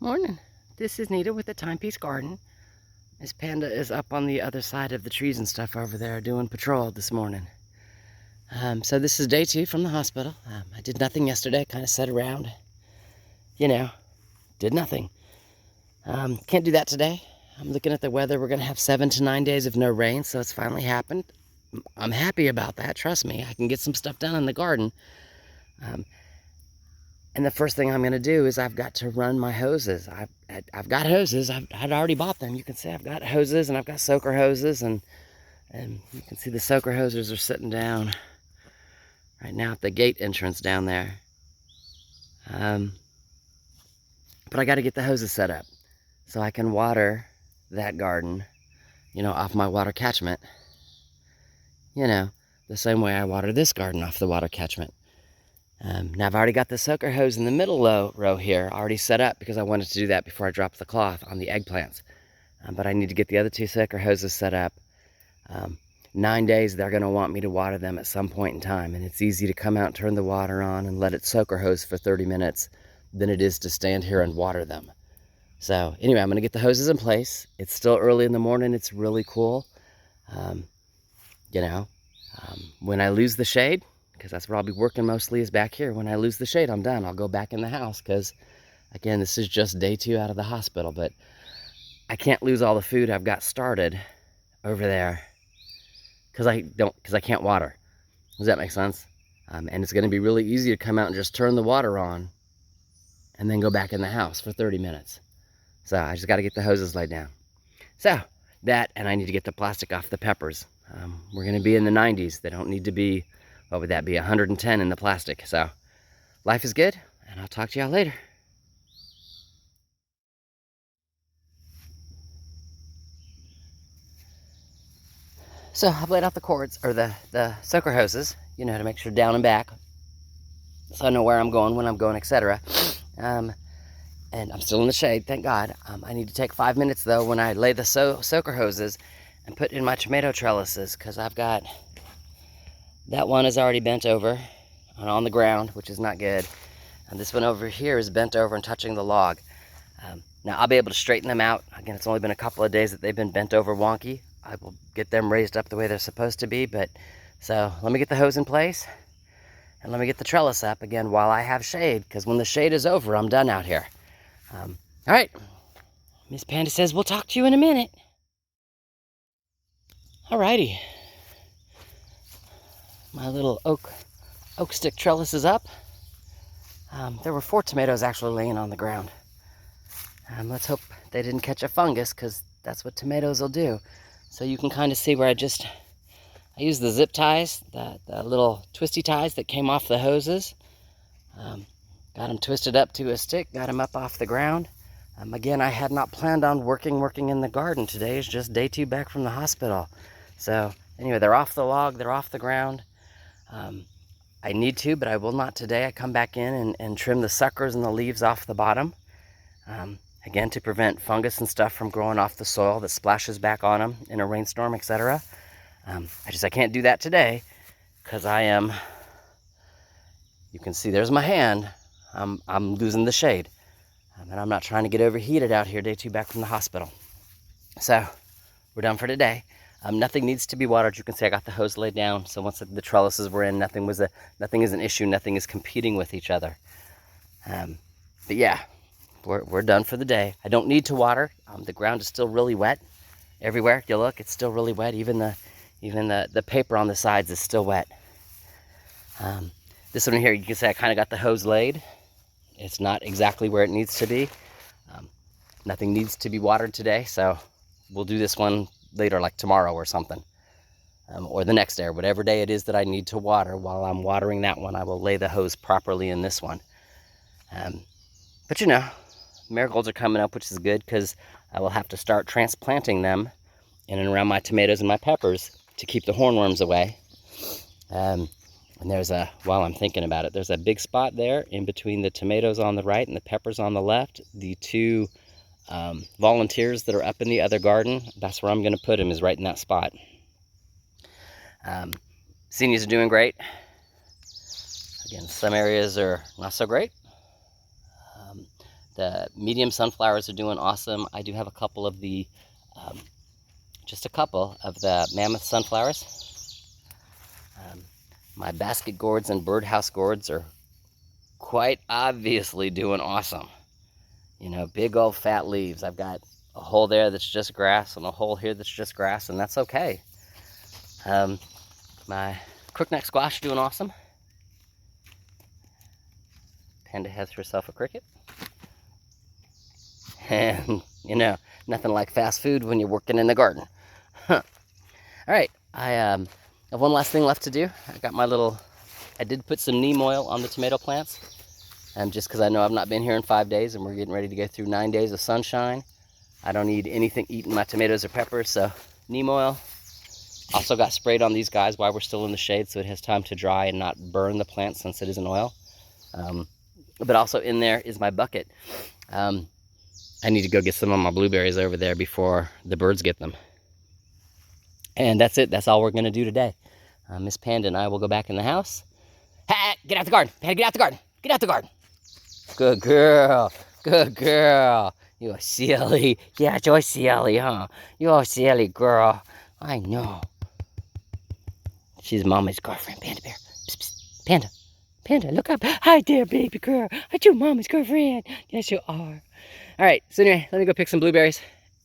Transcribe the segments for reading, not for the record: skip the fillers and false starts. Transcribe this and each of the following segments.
Morning. This is Nita with the Timepiece Garden. Miss Panda is up on the other side of the trees and stuff over there doing patrol this morning. So this is day 2 from the hospital. I did nothing yesterday, kind of sat around, did nothing. Can't do that today. I'm looking at the weather. We're going to have 7 to 9 days of no rain, so it's finally happened. I'm happy about that, trust me. I can get some stuff done in the garden. And the first thing I'm going to do is I've got to run my hoses. I've got hoses. I'd already bought them. You can see I've got hoses and I've got soaker hoses. And you can see the soaker hoses are sitting down right now at the gate entrance down there. But I got to get the hoses set up so I can water that garden, off my water catchment. The same way I water this garden off the water catchment. Now I've already got the soaker hose in the middle row here already set up because I wanted to do that before I drop the cloth on the eggplants. But I need to get the other 2 soaker hoses set up. 9 days they're going to want me to water them at some point in time, and it's easy to come out and turn the water on and let it soaker hose for 30 minutes than it is to stand here and water them. So anyway, I'm going to get the hoses in place. It's still early in the morning. It's really cool. When I lose the shade, because that's where I'll be working mostly, is back here. When I lose the shade, I'm done. I'll go back in the house because, again, this is just day 2 out of the hospital. But I can't lose all the food I've got started over there because I can't water. Does that make sense? And it's going to be really easy to come out and just turn the water on and then go back in the house for 30 minutes. So I just got to get the hoses laid down. So that, and I need to get the plastic off the peppers. We're going to be in the 90s. They don't need to be, what would that be, 110 in the plastic. So life is good, and I'll talk to y'all later. So I've laid out the cords, or the soaker hoses, to make sure down and back, so I know where I'm going, when I'm going, etc. And I'm still in the shade, thank God. I need to take 5 minutes, though, when I lay the soaker hoses and put in my tomato trellises, because I've got, that one is already bent over and on the ground, which is not good. And this one over here is bent over and touching the log. Now I'll be able to straighten them out. Again, it's only been a couple of days that they've been bent over wonky. I will get them raised up the way they're supposed to be. But so let me get the hose in place and let me get the trellis up again while I have shade, because when the shade is over, I'm done out here. All right, Miss Panda says we'll talk to you in a minute. Alrighty, my little oak stick trellis is up. There were 4 tomatoes actually laying on the ground. Let's hope they didn't catch a fungus, because that's what tomatoes will do. So you can kind of see where I used the zip ties, the little twisty ties that came off the hoses. Got them twisted up to a stick, got them up off the ground. Again, I had not planned on working in the garden. Today is just day 2 back from the hospital. So anyway, they're off the log, they're off the ground. I need to, but I will not today. I come back in and trim the suckers and the leaves off the bottom. Again, to prevent fungus and stuff from growing off the soil that splashes back on them in a rainstorm, etc. I can't do that today because you can see there's my hand. I'm losing the shade. And I'm not trying to get overheated out here day 2 back from the hospital. So we're done for today. Nothing needs to be watered. You can see I got the hose laid down. So once the trellises were in, nothing is an issue. Nothing is competing with each other. But yeah, we're done for the day. I don't need to water. The ground is still really wet everywhere. You look, it's still really wet. Even the paper on the sides is still wet. This one here, you can see I kind of got the hose laid. It's not exactly where it needs to be. Nothing needs to be watered today, so we'll do this one later, like tomorrow or something, or the next day, or whatever day it is that I need to water. While I'm watering that one, I will lay the hose properly in this one. But marigolds are coming up, which is good, because I will have to start transplanting them in and around my tomatoes and my peppers to keep the hornworms away. And while I'm thinking about it, there's a big spot there in between the tomatoes on the right and the peppers on the left. The 2 volunteers that are up in the other garden, that's where I'm going to put them, is right in that spot. Zinnias are doing great. Again, some areas are not so great. The medium sunflowers are doing awesome. I do have a couple of the, just a couple of the mammoth sunflowers. My basket gourds and birdhouse gourds are quite obviously doing awesome. You know, big old fat leaves. I've got a hole there that's just grass and a hole here that's just grass, and that's okay. My crookneck squash doing awesome. Panda has herself a cricket. And, you know, nothing like fast food when you're working in the garden. Huh. All right, I have one last thing left to do. I did put some neem oil on the tomato plants, just because I know I've not been here in 5 days and we're getting ready to go through 9 days of sunshine. I don't need anything eating my tomatoes or peppers, so neem oil. Also got sprayed on these guys while we're still in the shade so it has time to dry and not burn the plant since it isn't oil. But also in there is my bucket. I need to go get some of my blueberries over there before the birds get them. And that's it. That's all we're going to do today. Miss Panda and I will go back in the house. Hey, get out the garden. Panda, get out the garden. Get out the garden. Good girl. Good girl. You're silly. Yeah, you're silly, huh? You're a silly girl. I know. She's Mama's girlfriend, Panda Bear. Psst, psst. Panda. Panda, look up. Hi there, baby girl. Aren't you Mama's girlfriend? Yes, you are. All right, so anyway, let me go pick some blueberries,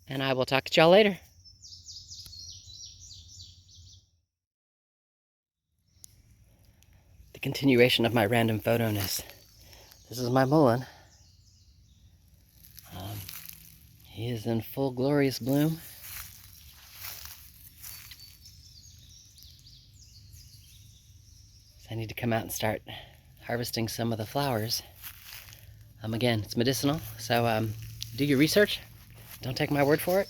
and I will talk to y'all later. The continuation of my random photo-ness. This is my mullein. He is in full glorious bloom. So I need to come out and start harvesting some of the flowers. Again, it's medicinal, so do your research. Don't take my word for it.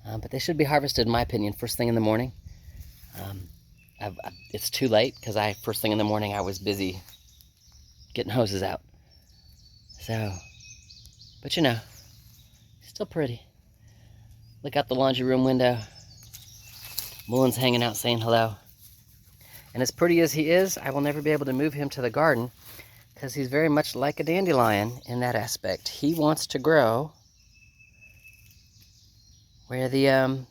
But they should be harvested, in my opinion, first thing in the morning. It's too late because first thing in the morning I was busy getting hoses out. So, but you know, still pretty. Look out the laundry room window. Mullein's hanging out saying hello. And as pretty as he is, I will never be able to move him to the garden because he's very much like a dandelion in that aspect. He wants to grow where the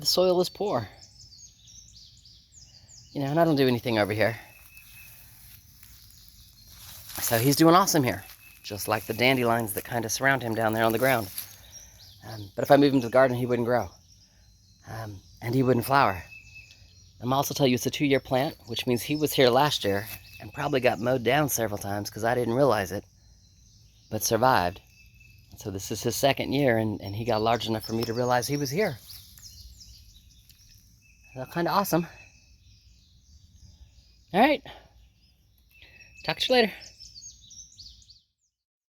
soil is poor. You know, and I don't do anything over here. So he's doing awesome here, just like the dandelions that kind of surround him down there on the ground. But if I move him to the garden, he wouldn't grow. And he wouldn't flower. I'll also tell you it's a 2-year plant, which means he was here last year and probably got mowed down several times because I didn't realize it, but survived. So this is his 2nd year, and he got large enough for me to realize he was here. So kind of awesome. All right. Talk to you later.